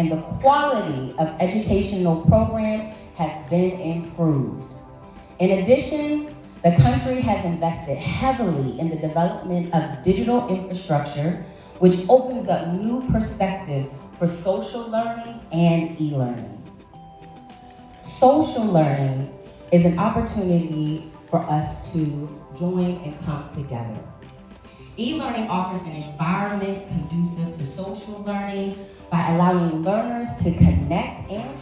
and the quality of educational programs has been improved. In addition, the country has invested heavily in the development of digital infrastructure, which opens up new perspectives for social learning and e-learning. Social learning is an opportunity for us to join and come together. E-learning offers an environment conducive to social learning by allowing learners to connect and...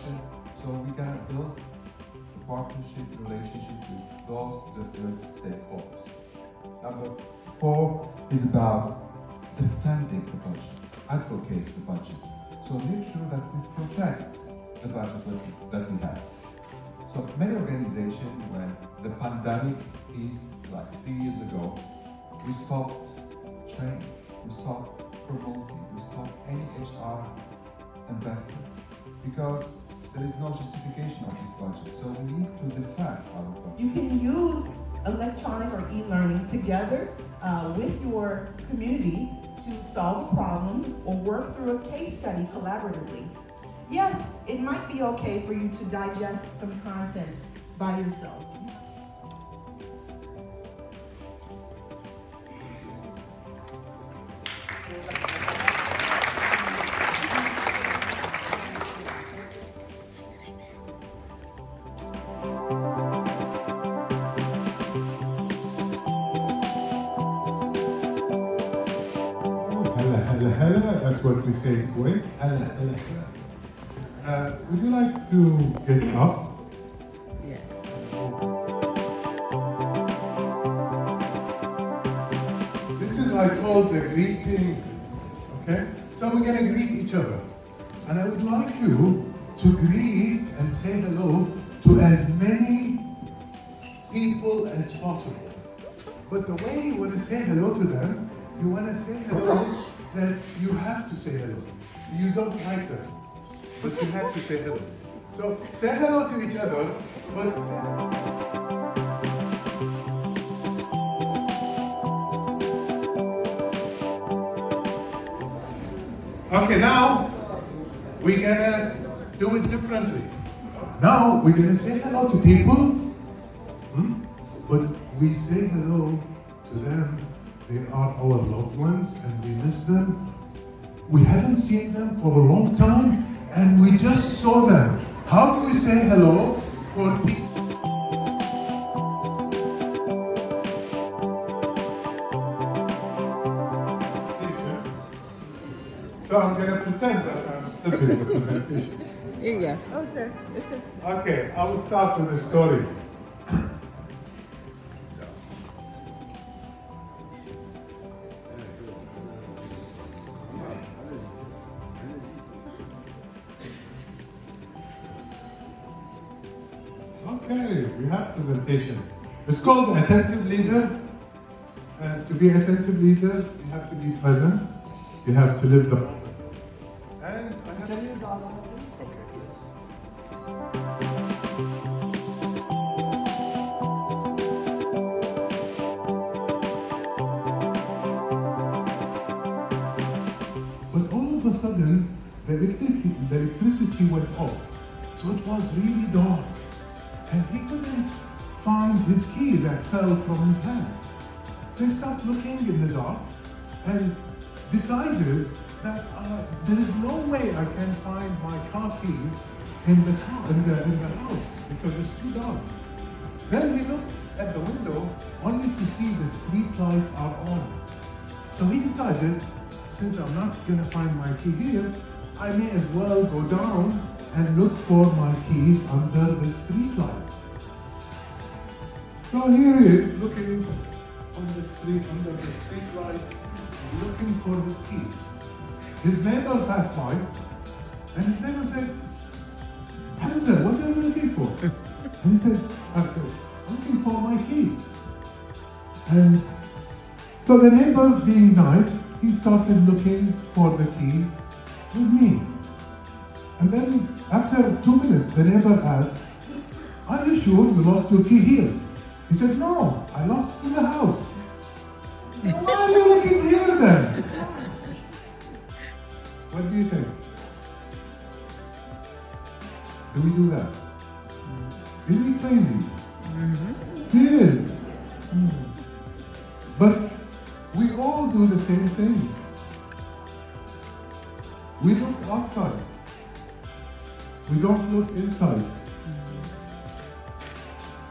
So we're gonna build a partnership relationship with those different stakeholders. Number 4 is about defending the budget, advocate the budget. So make sure that we protect the budget that we have. So many organizations, when the pandemic hit like 3 years ago, we stopped training, we stopped promoting, we stopped any HR investment because there is no justification of this budget. So we need to defend our budget. You can use electronic or e-learning together with your community to solve a problem or work through a case study collaboratively. Yes, it might be okay for you to digest some content by yourself. Hella, that's what we say in Kuwait. Hella. Would you like to get up? Yes. This is, I call the greeting, okay? So we're gonna greet each other. And I would like you to greet and say hello to as many people as possible. But the way you wanna say hello to them, you wanna say hello that you have to say hello. You don't like that, but you have to say hello. So say hello to each other, but say hello. Okay, now we're gonna do it differently. Now we're gonna say hello to people, but we say hello to them. They are our loved ones and we miss them. We haven't seen them for a long time and we just saw them. How do we say hello for people? So I'm going to pretend that I'm helping the presentation. Here you go. Okay, I will start with a story. Okay, we have presentation. It's called attentive leader. And to be attentive leader, you have to be present. You have to live the moment. And I have But all of a sudden, the electricity went off. So it was really dark. And he couldn't find his key that fell from his hand. So he started looking in the dark and decided that there is no way I can find my car keys in the house because it's too dark. Then he looked at the window only to see the street lights are on. So he decided, since I'm not gonna find my key here, I may as well go down and look for my keys under the street lights. So here he is looking on the street, under the street light, looking for his keys. His neighbor passed by, and his neighbor said, Hamza, what are you looking for? And he said, I'm looking for my keys. And so the neighbor, being nice, he started looking for the key with me. And then after 2 minutes, the neighbor asked, are you sure you lost your key here? He said, no, I lost it in the house. He said, why are you looking here then? What do you think? Do we do that? Is he crazy? He is. But we all do the same thing. We look outside. We don't look inside.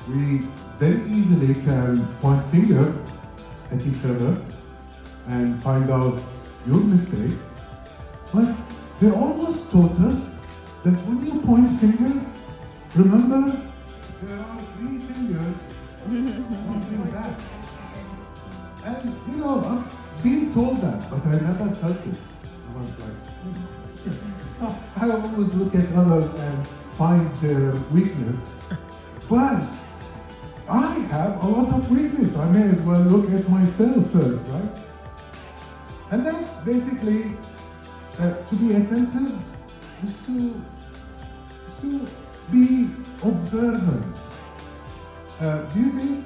We very easily can point finger at each other and find out your mistake. But they always taught us that when you point finger, remember there are 3 fingers pointing back. And you know, I've been told that, but I never felt it. I was like, I always look at others and find their weakness, but I have a lot of weakness. I may as well look at myself first, right? And that's basically to be attentive is to be observant. Do you think?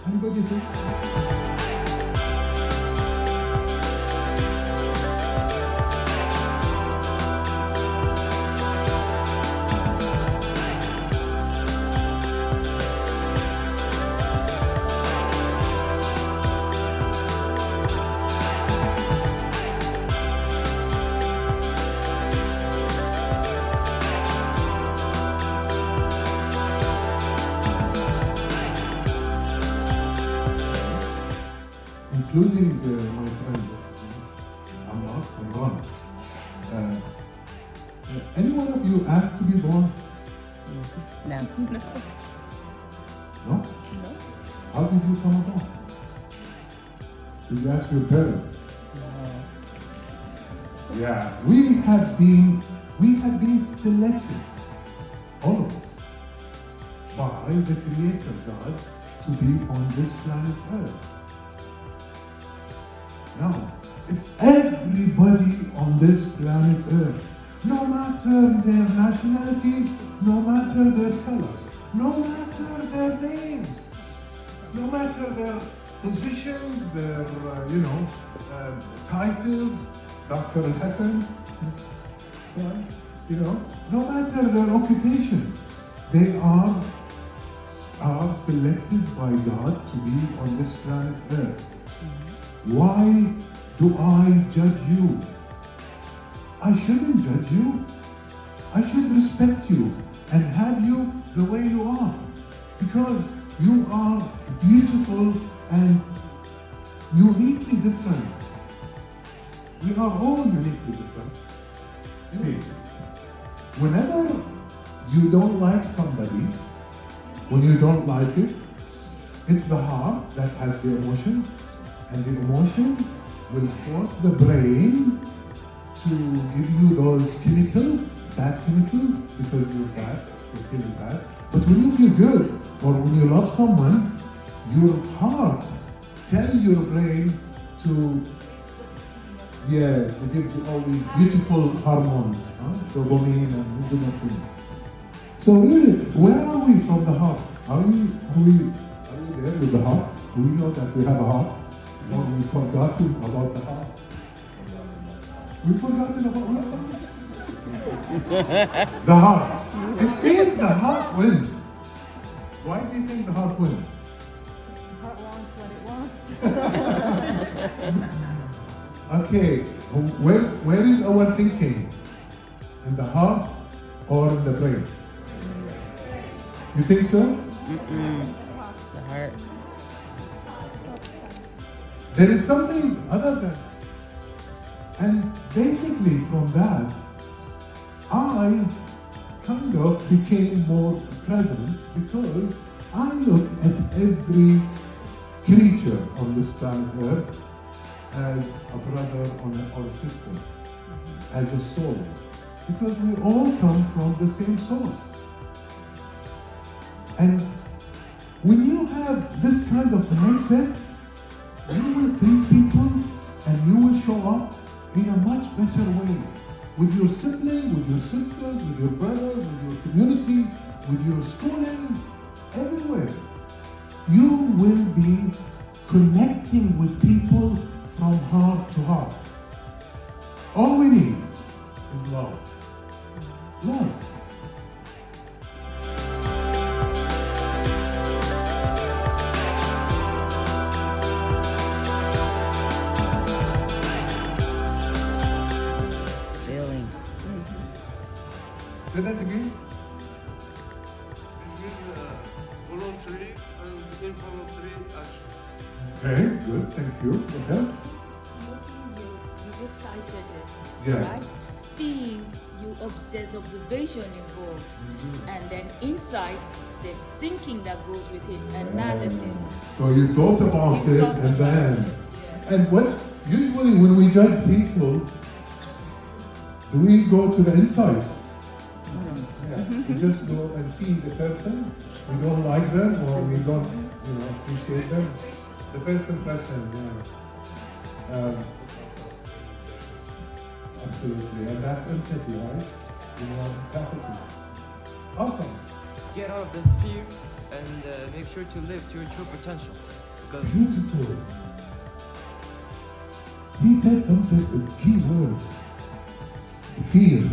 Anybody think? Including my friend, what's his name? Amran. Any one of you asked to be born? No. No? How did you come about? Did you ask your parents? No. Yeah, we have been selected, all of us, by the Creator God to be on this planet Earth. Now, if everybody on this planet Earth, no matter their nationalities, no matter their colors, no matter their names, no matter their positions, their, titles, Dr. Al-Hassan, no matter their occupation, they are selected by God to be on this planet Earth. Why do I judge you? I shouldn't judge you. I should respect you and have you the way you are, because you are beautiful and uniquely different. We are all uniquely different. See, whenever you don't like somebody, when you don't like it, it's the heart that has the emotion, and the emotion will force the brain to give you those chemicals, bad chemicals, because you're bad, you're feeling bad. But when you feel good, or when you love someone, your heart tells your brain to, yes, they give you all these beautiful hormones, dopamine and endorphins. So really, where are we from the heart? Are we there with the heart? Do we know that we have a heart? Or we've forgotten about the heart? We've forgotten about what? The heart. It seems the heart wins. Why do you think the heart wins? The heart wants what it wants. Okay, where is our thinking? In the heart or in the brain? You think so? The heart. There is something other than. And basically from that, I kind of became more present because I look at every creature on this planet Earth as a brother or a sister, as a soul, because we all come from the same source. And when you have this kind of mindset, you will treat people and you will show up in a much better way. With your sibling, with your sisters, with your brothers, with your community, with your schooling, everywhere. You will be connecting with people from heart to heart. All we need is love. Love. Say that again. Between voluntary and involuntary actions. Okay, good, thank you. What else? Smoking, you just cited it, Yeah. right? Seeing, there's observation involved, and then insight, there's thinking that goes with it, analysis. So you thought about You it thought and about then. it, And what usually when we judge people, do we go to the inside? Yeah. We just go and see the person. We don't like them or we don't, appreciate them. The first impression, yeah. Absolutely, and that's empathy, right? Empathy. Awesome. Get out of the fear and make sure to live to your true potential. Because Beautiful. He said something, a key word. Fear.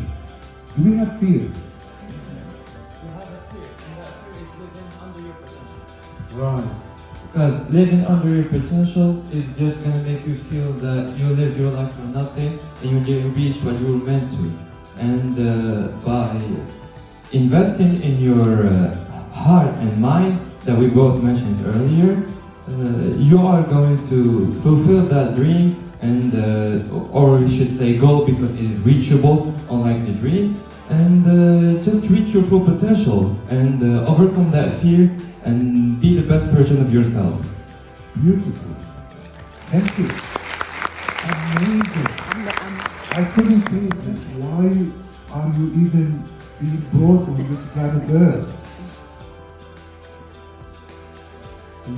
Do we have fear? you have a fear, and that fear is living under your potential. Right. Because living under your potential is just gonna make you feel that you lived your life for nothing and you didn't reach what you were meant to. And by investing in your heart and mind that we both mentioned earlier, you are going to fulfill that dream and, or we should say goal because it is reachable, unlike the dream, and just reach your full potential and overcome that fear and be the best version of yourself. Beautiful. Thank you. Amazing. I couldn't say that. Why are you even being brought on this planet Earth?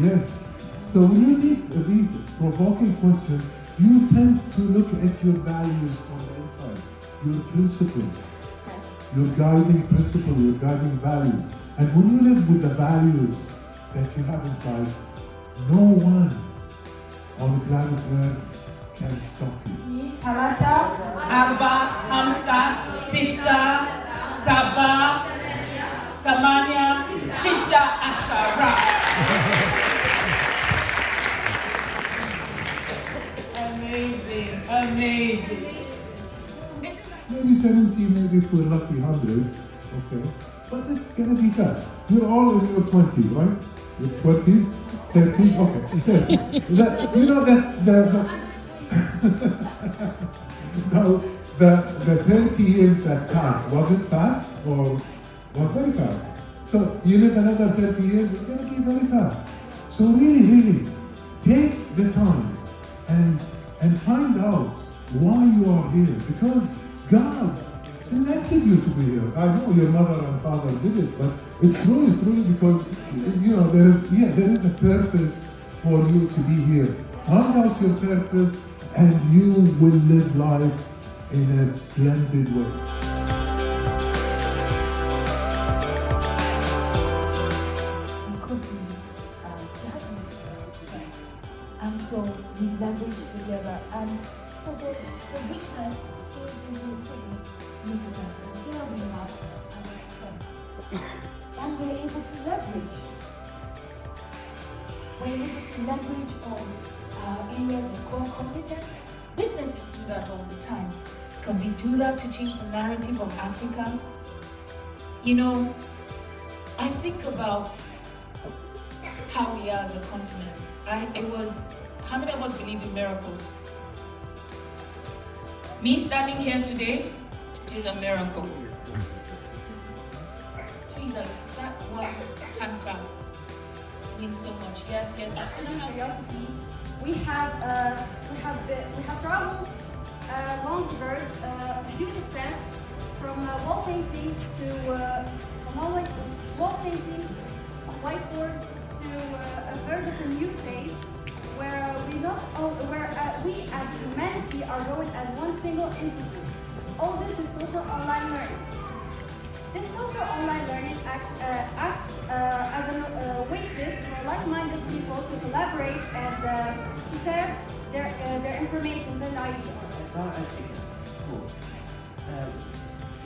Yes. So when you take these provoking questions, you tend to look at your values from the inside, your principles, your guiding principle, your guiding values. And when you live with the values that you have inside, no one on the planet Earth can stop you. Talata, Arba, Hamsa, Sita, Saba, Tamania, Tisha, Ashara. Amazing, amazing. Maybe 70, maybe if we're lucky 100, okay. But it's gonna be fast. You're all in your 20s, right? Your 20s, 30s, okay, 30. You know that now the 30 years that passed, was it fast or was very fast? So you live another 30 years, it's gonna be very fast. So really, take the time and find out why you are here, because God selected you to be here. I know your mother and father did it, but it's truly because there is a purpose for you to be here. Find out your purpose, and you will live life in a splendid way. We could be judgment against them. And so we leverage together. And so the weakness is into significance. And here we have our strength. And we're able to leverage. We're able to leverage on areas of core competence. Businesses do that all the time. Can we do that to change the narrative of Africa? You know, I think about how we are as a continent. How many of us believe in miracles? Me standing here today is a miracle. Please, that one hand clap means so much. Yes. In our curiosity, we have traveled long rivers, a huge expanse, from wall paintings to whiteboards to a very different new phase, where we as humanity are going as one single entity. All this is social online learning. This social online learning acts as an oasis for like-minded people to collaborate and to share their information and ideas. Our Africa School.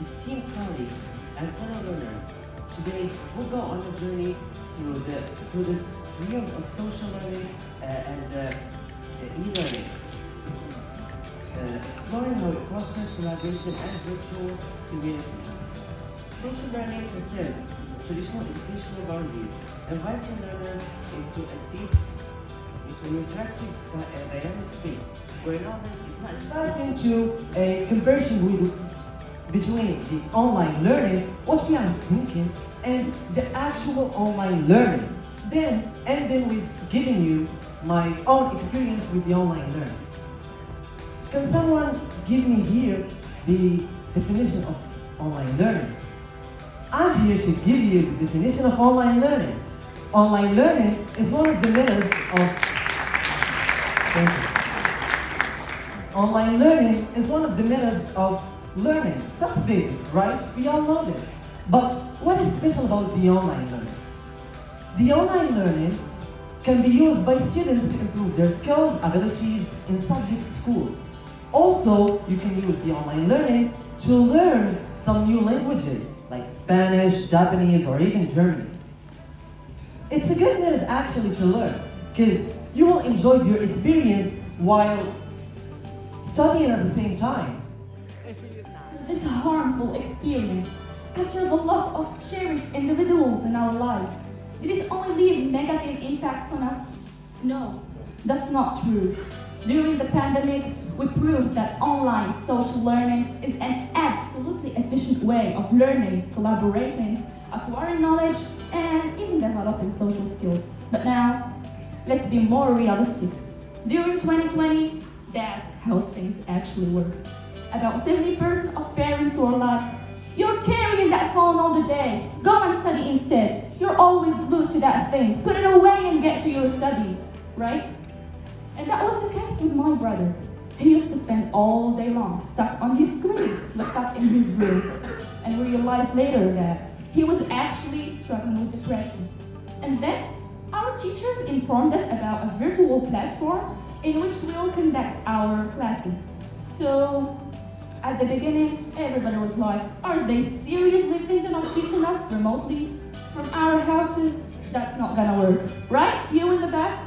Esteemed colleagues and fellow learners, today we'll go on a journey through the realms of social learning and e-learning, exploring how it fosters collaboration and virtual communities. Social learning transcends traditional educational boundaries, inviting learners into an interactive dynamic space where knowledge is not just into a conversion between the online learning, what we are thinking, and the actual online learning. Then ending with giving you my own experience with the online learning. Can someone give me here the definition of online learning? I'm here to give you the definition of online learning. Online learning is one of the methods of... Thank you. Online learning is one of the methods of learning. That's basic, right? We all know this. But what is special about the online learning? The online learning can be used by students to improve their skills, abilities in subject schools. Also, you can use the online learning to learn some new languages like Spanish, Japanese, or even German. It's a good method actually to learn because you will enjoy your experience while studying at the same time. This harmful experience, after the loss of cherished individuals in our lives, did it only leave negative impacts on us? No, that's not true. During the pandemic, we proved that online social learning is an absolutely efficient way of learning, collaborating, acquiring knowledge, and even developing social skills. But now, let's be more realistic. During 2020, that's how things actually work. About 70% of parents were like, "You're carrying that phone all the day. Go and study instead. You're always glued to that thing. Put it away and get to your studies," right? And that was the case with my brother. He used to spend all day long stuck on his screen, locked up in his room, and we realized later that he was actually struggling with depression. And then our teachers informed us about a virtual platform in which we'll conduct our classes. So at the beginning, everybody was like, "Are they seriously thinking of teaching us remotely from our houses? That's not gonna work." Right? You in the back?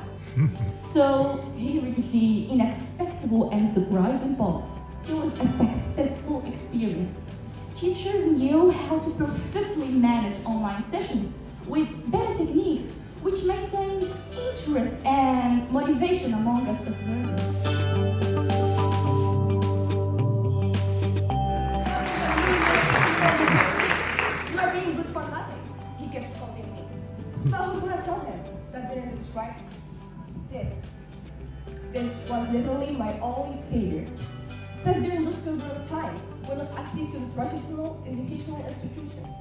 So here is the unexpected and surprising part. It was a successful experience. Teachers knew how to perfectly manage online sessions with better techniques, which maintained interest and motivation among us as learners. "You are being good for nothing," he kept scolding me. But who's gonna tell him that during the strikes, this was literally my only savior. Since during those turbulent times, we lost access to the traditional educational institutions.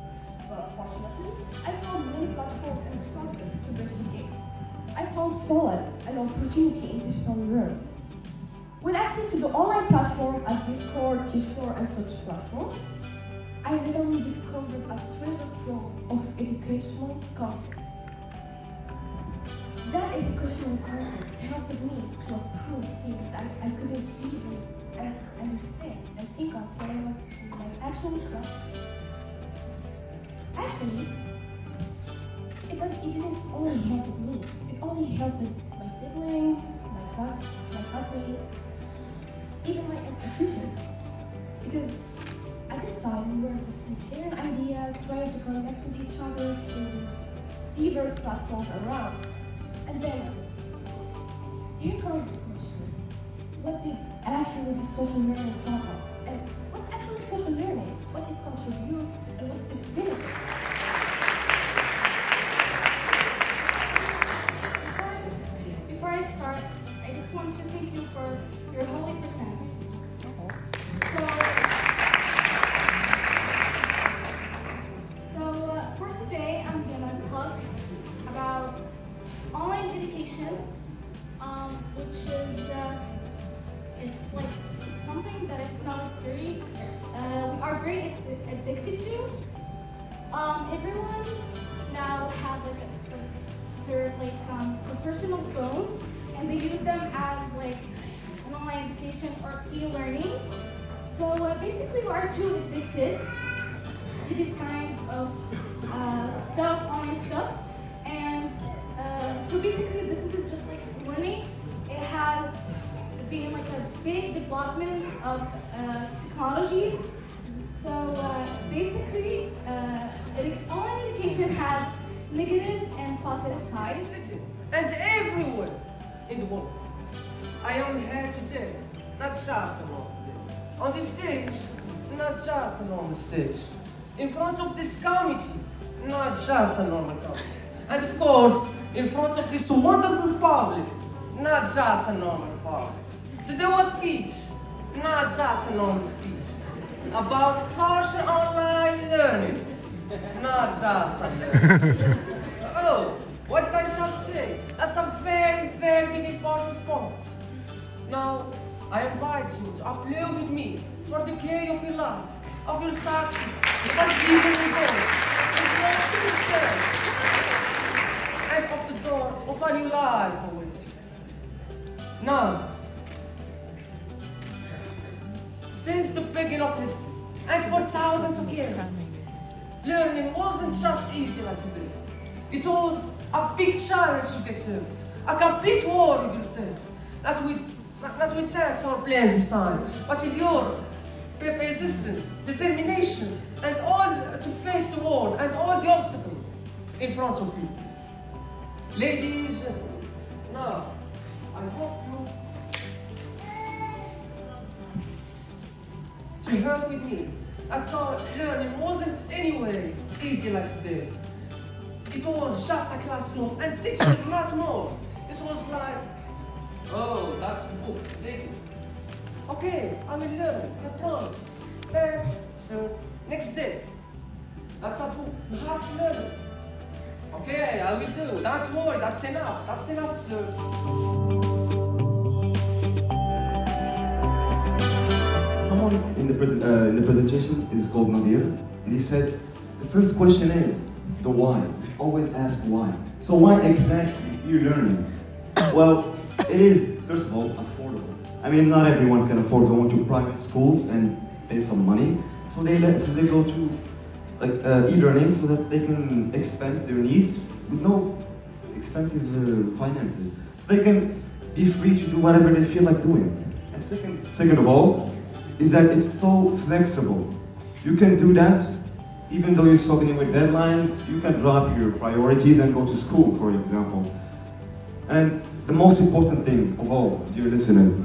But fortunately, I found many platforms and resources to bridge the gap. I found solace and opportunity in digital learning. With access to the online platform as Discord, G4, and such platforms, I literally discovered a treasure trove of educational content. That educational content helped me to approve things that I couldn't even understand and think of when I was in my actual class. Actually, it didn't only help me. It only helped my siblings, my classmates, even my institutions. Because at this time, we were just sharing ideas, trying to connect with each other through diverse platforms around. And then, here comes the question. What did actually the social learning taught us? And what's actually social learning? What it contributes and what's the benefits? Before I start, I just want to thank you for your holy presence. For today, I'm gonna talk about online education, which is it's like something that we are very addicted to. Everyone now has their personal phones, and they use them as an online education or e-learning. So basically, we are too addicted to these kinds of online stuff, and so basically, this is just like learning. It has been like a big development of technologies So basically, online education has negative and positive sides. And everywhere in the world. I am here today, not just a normal day. On the stage, not just a normal stage. In front of this committee, not just a normal committee. And of course, in front of this wonderful public, not just a normal public. To do a speech, not just a normal speech. About social online learning, not just a learning. Oh, what can I just say? That's a very, very big important point. Now, I invite you to applaud with me for the care of your life, of your success, of achieving your goals, of yourself, and of the door of a new life awaits you. Now, since the beginning of history, and for thousands of years, learning wasn't just easy like today. It was a big challenge to get to it, a complete war with yourself. Not with text or plans this time, but with your persistence, determination, and all to face the world and all the obstacles in front of you. Ladies and gentlemen, now I hope you to hear with me that learning wasn't anyway easy like today. It was just a classroom and teaching not more. It was like, oh, that's the book, take it. Okay, I will learn it, I promise. Next day. That's a book, you have to learn it. Okay, I will do. Don't worry, that's enough, sir. Someone in the presentation is called Nadir, and he said, the first question is the why. You should always ask why. So why exactly you're learning? Well, it is, first of all, affordable. I mean, not everyone can afford going to private schools and pay some money, so they go to e-learning so that they can expense their needs with no expensive finances. So they can be free to do whatever they feel like doing. And second of all, is that it's so flexible. You can do that even though you're struggling with deadlines. You can drop your priorities and go to school, for example. And the most important thing of all, dear listeners,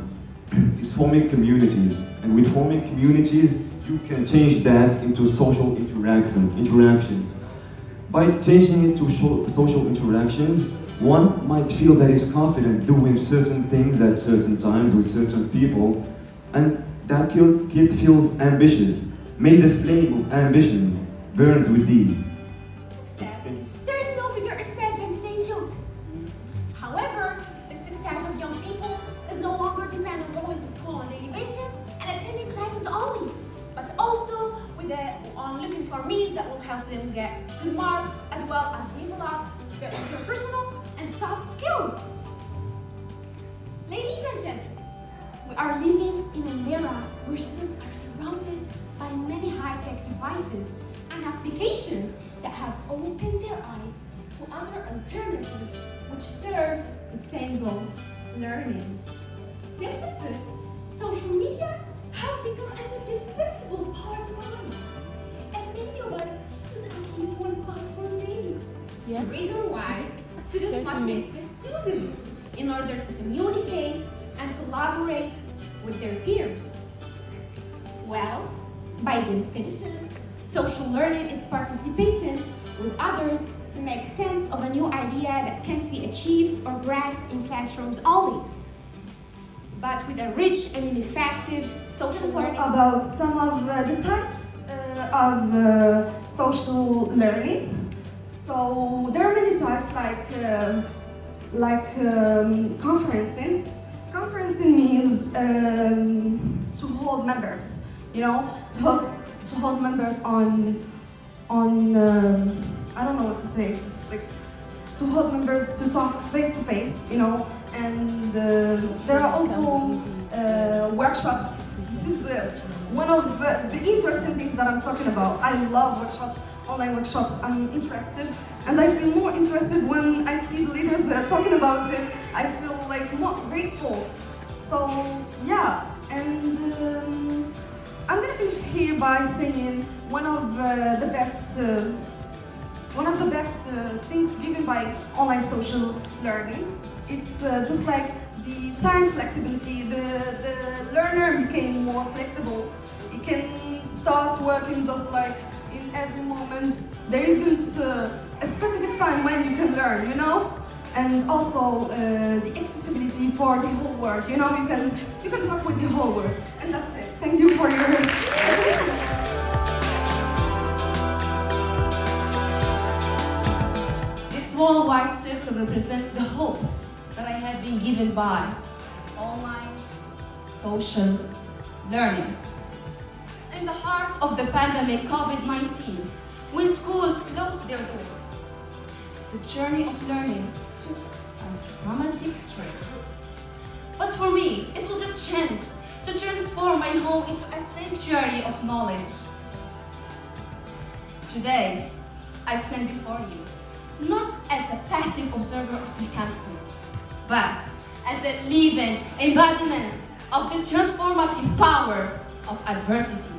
is forming communities. And with forming communities, you can change that into social interactions. By changing it to social interactions, one might feel that he's confident doing certain things at certain times with certain people, and that kid feels ambitious. May the flame of ambition burns with thee. Success. There is no bigger asset than today's youth. However, the success of young people is no longer dependent on going to school on a daily basis and attending classes only, but also on looking for means that will help them get good marks as well as develop their interpersonal and soft skills. Ladies and gentlemen, we are living in an era where students are surrounded by many high-tech devices and applications that have opened their eyes to other alternatives which serve the same goal, learning. Simply put, social media have become an indispensable part of our lives, and many of us use at least one platform daily. The reason why students must make this choosing in order to communicate and collaborate with their peers. Well, by definition, social learning is participating with others to make sense of a new idea that can't be achieved or grasped in classrooms only, but with a rich and effective social learning. About some of the types of social learning. So there are many types, like conferencing. Conferencing means to hold members, to hold members on I don't know what to say. It's like to hold members to talk face to face, And there are also workshops. This is one of the interesting things that I'm talking about. I love workshops, online workshops. I'm interested, and I feel more interested when I see the leaders talking about it. I feel more grateful. So yeah, and I'm gonna finish here by saying one of the best things given by online social learning. It's just like the time flexibility. The learner became more flexible. He can start working just like in every moment. There isn't a specific time when you can learn, you know? And also the accessibility for the whole world. You know, you can talk with the whole world. And that's it. Thank you for your attention. This small white circle represents the hope that I have been given by online social learning. In the heart of the pandemic COVID-19, when schools closed their doors, the journey of learning took a dramatic turn. But for me, it was a chance to transform my home into a sanctuary of knowledge. Today, I stand before you, not as a passive observer of circumstance, but as a living embodiment of the transformative power of adversity.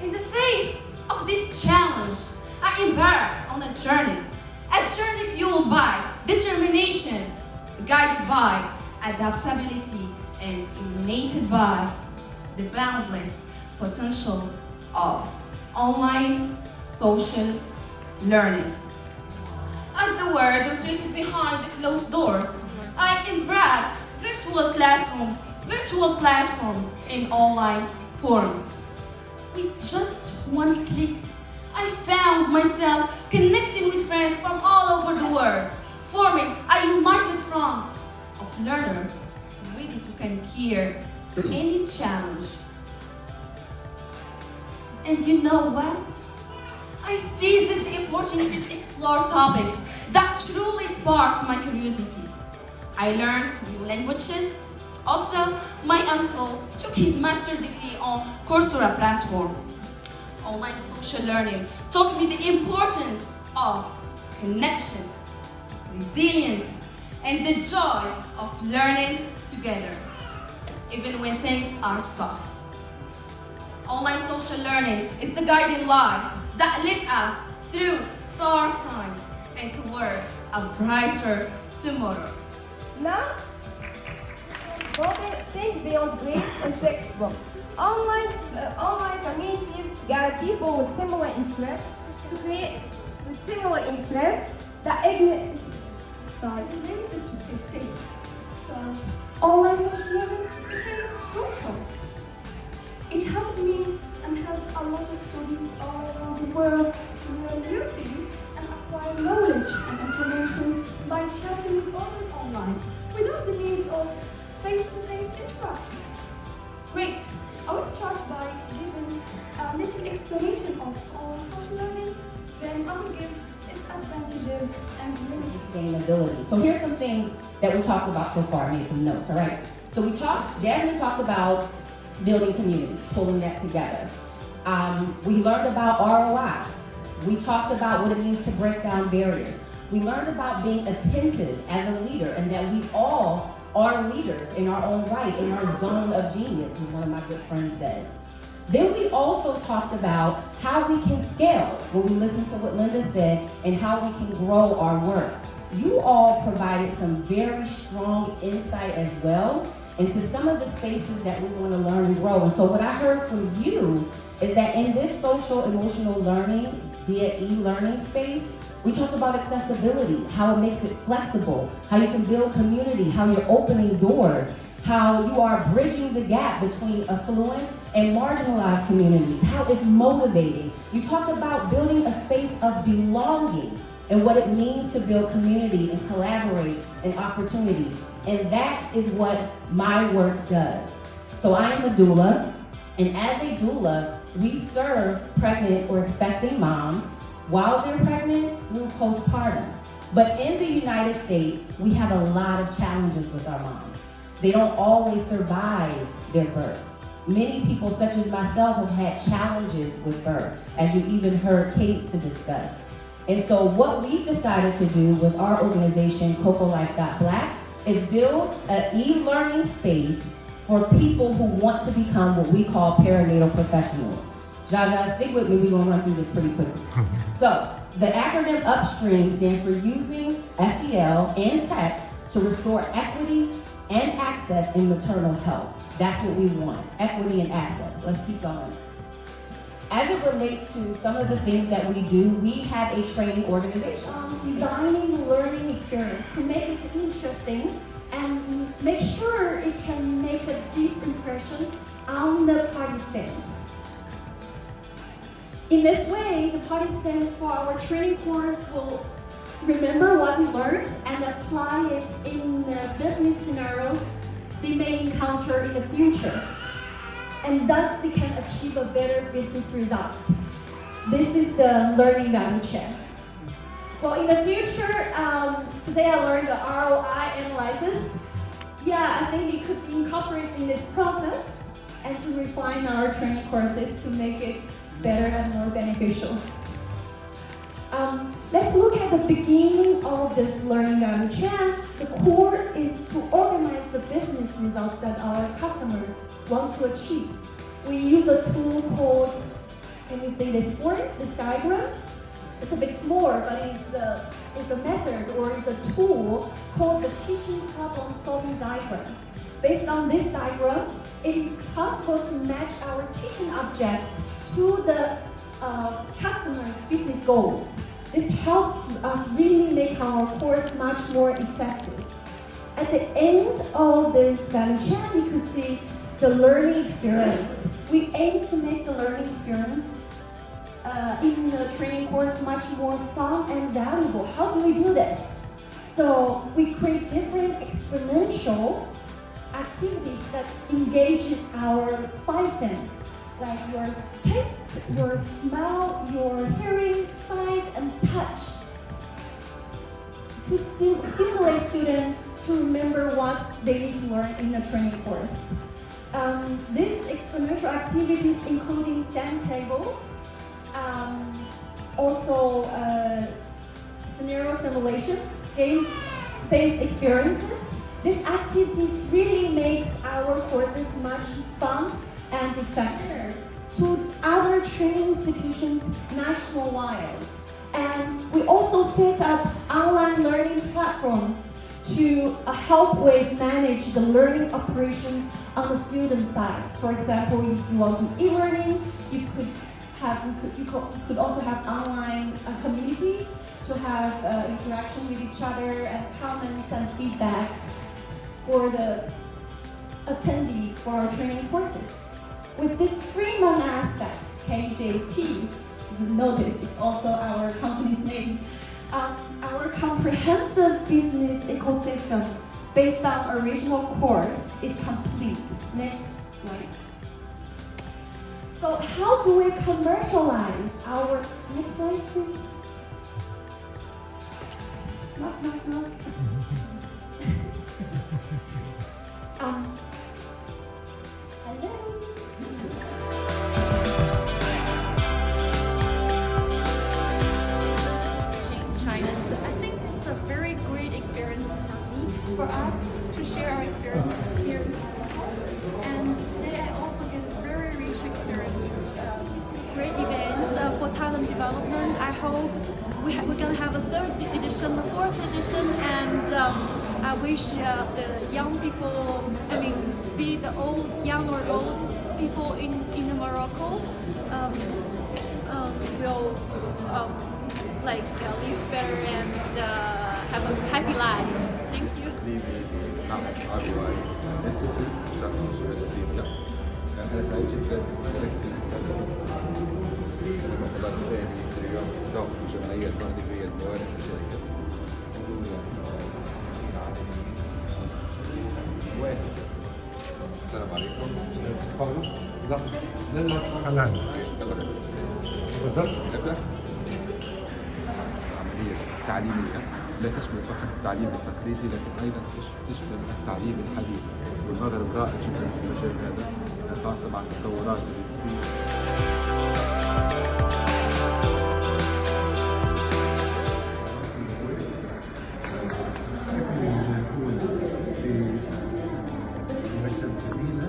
In the face of this challenge, I embarked on a journey fueled by determination, guided by adaptability, and illuminated by the boundless potential of online social learning. As the world retreated behind the closed doors, I embraced virtual classrooms, virtual platforms, and online forums. With just one click, I found myself connecting with friends from all over the world, forming a united front of learners ready to conquer any challenge. And you know what? I seized the opportunity to explore topics that truly sparked my curiosity. I learned new languages. Also, my uncle took his master's degree on Coursera platform. Online social learning taught me the importance of connection, resilience, and the joy of learning together, even when things are tough. Online social learning is the guiding light that led us through dark times and toward a brighter tomorrow. Now, think beyond grades and textbooks. Online communities gather people with similar interests to create that ignite. It's related to stay safe. So online social learning became crucial. It helped me and helped a lot of students all around the world to learn new things and acquire knowledge and information by chatting with others online without the need of face-to-face interaction. Great! I will start by giving a little explanation of online social learning, then I will give its advantages and limits. Sustainability. So here's some things that we talked about so far. I made some notes, all right? So Jasmine talked about building communities, pulling that together. We learned about ROI. We talked about what it means to break down barriers. We learned about being attentive as a leader and that we all are leaders in our own right, in our zone of genius, as one of my good friends says. Then we also talked about how we can scale when we listened to what Linda said and how we can grow our work. You all provided some very strong insight as well into some of the spaces that we want to learn and grow. And so what I heard from you is that in this social emotional learning via e-learning space, we talked about accessibility, how it makes it flexible, how you can build community, how you're opening doors, how you are bridging the gap between affluent and marginalized communities, how it's motivating. You talked about building a space of belonging and what it means to build community and collaborate and opportunities. And that is what my work does. So I am a doula, and as a doula, we serve pregnant or expecting moms while they're pregnant through postpartum. But in the United States, we have a lot of challenges with our moms. They don't always survive their births. Many people, such as myself, have had challenges with birth, as you even heard Kate to discuss. And so what we've decided to do with our organization, CocoLife.Black, is build an e-learning space for people who want to become what we call perinatal professionals. Jaja, stick with me, we're gonna run through this pretty quickly. So, the acronym UPSTREAM stands for Using SEL and Tech to Restore Equity and Access in Maternal Health. That's what we want, equity and access. Let's keep going. As it relates to some of the things that we do, we have a training organization. Designing a learning experience to make it interesting and make sure it can make a deep impression on the participants. In this way, the participants for our training course will remember what we learned and apply it in the business scenarios they may encounter in the future. And thus they can achieve a better business results. This is the learning value chain. Well, in the future, today I learned the ROI analysis. Yeah, I think it could be incorporated in this process and to refine our training courses to make it better and more beneficial. Let's look at the beginning of this learning value chain. The core is to organize the business results that our customers want to achieve. We use a tool called, can you say this for it? This diagram? It's a bit smaller, but it's a method or it's a tool called the teaching problem solving diagram. Based on this diagram, it is possible to match our teaching objects to the customer's business goals. This helps us really make our course much more effective. At the end of this value chain, you can see the learning experience. We aim to make the learning experience in the training course much more fun and valuable. How do we do this? So we create different exponential activities that engage in our five senses, like your taste, your smell, your hearing, sight, and touch, to stimulate students to remember what they need to learn in the training course. These exponential activities including stand table, also scenario simulations, game-based experiences. These activities really makes our courses much fun and effective to other training institutions nationwide. And we also set up online learning platforms to help with manage the learning operations on the student side. For example, if you want to do e-learning, you could also have online communities to have interaction with each other and comments and feedbacks for the attendees for our training courses. With these Freeman aspects, KJT, notice it's also our company's name, our comprehensive business ecosystem based on original course is complete. Next slide. So how do we commercialize our, next slide please. Knock, knock, knock. Hello. China. So I think it's a very great experience for me, for us to share our experience here in Morocco. And today I also get a very rich experience, great events for talent development. I hope we're going to have a third edition, a fourth edition, and I wish the young people, be the old, young or old people in Morocco will live better and have a happy life. Thank you. أنا سعيد جدا بشاركت المقابلات اليوم ضغط الجمعية التنظيمية للموارد في الشركة. السلام عليكم. تفضلوا. لا حلال. تفضل. نبدأ. عملية تعليمية لا تشمل فقط التعليم التقليدي لكن أيضا تشمل التعليم الحديث والنظر الرائع جدا في المجال هذا خاصة مع التطورات اللي تصير. في مكتب جميلة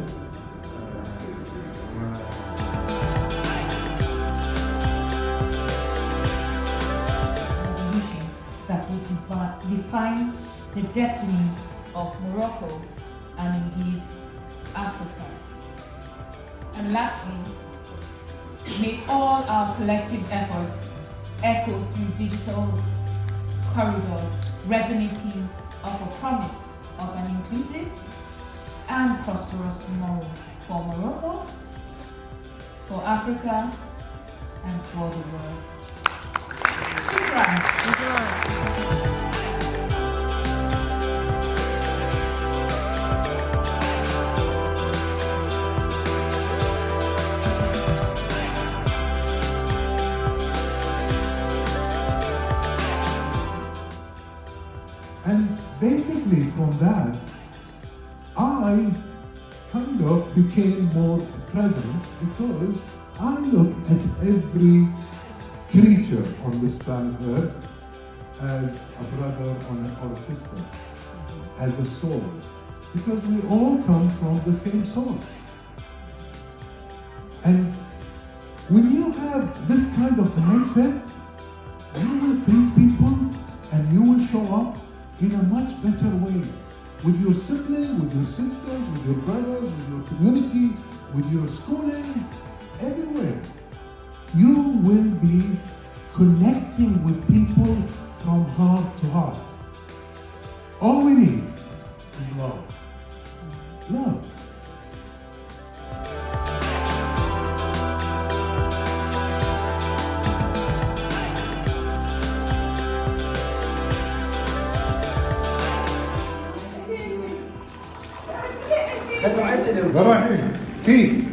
define the destiny of Morocco and indeed Africa. And lastly, may all our collective efforts echo through digital corridors, resonating of a promise of an inclusive and prosperous tomorrow for Morocco, for Africa, and for the world. Shukran. And basically from that, I kind of became more present because I look at every creature on this planet Earth as a brother or a sister, as a soul, because we all come from the same source. And when you have this kind of mindset, you will treat people and you will show up in a much better way with your sibling, with your sisters, with your brothers, with your community, with your schooling, everywhere. You will be connecting with people from heart to heart. All we need is love. Love. Key.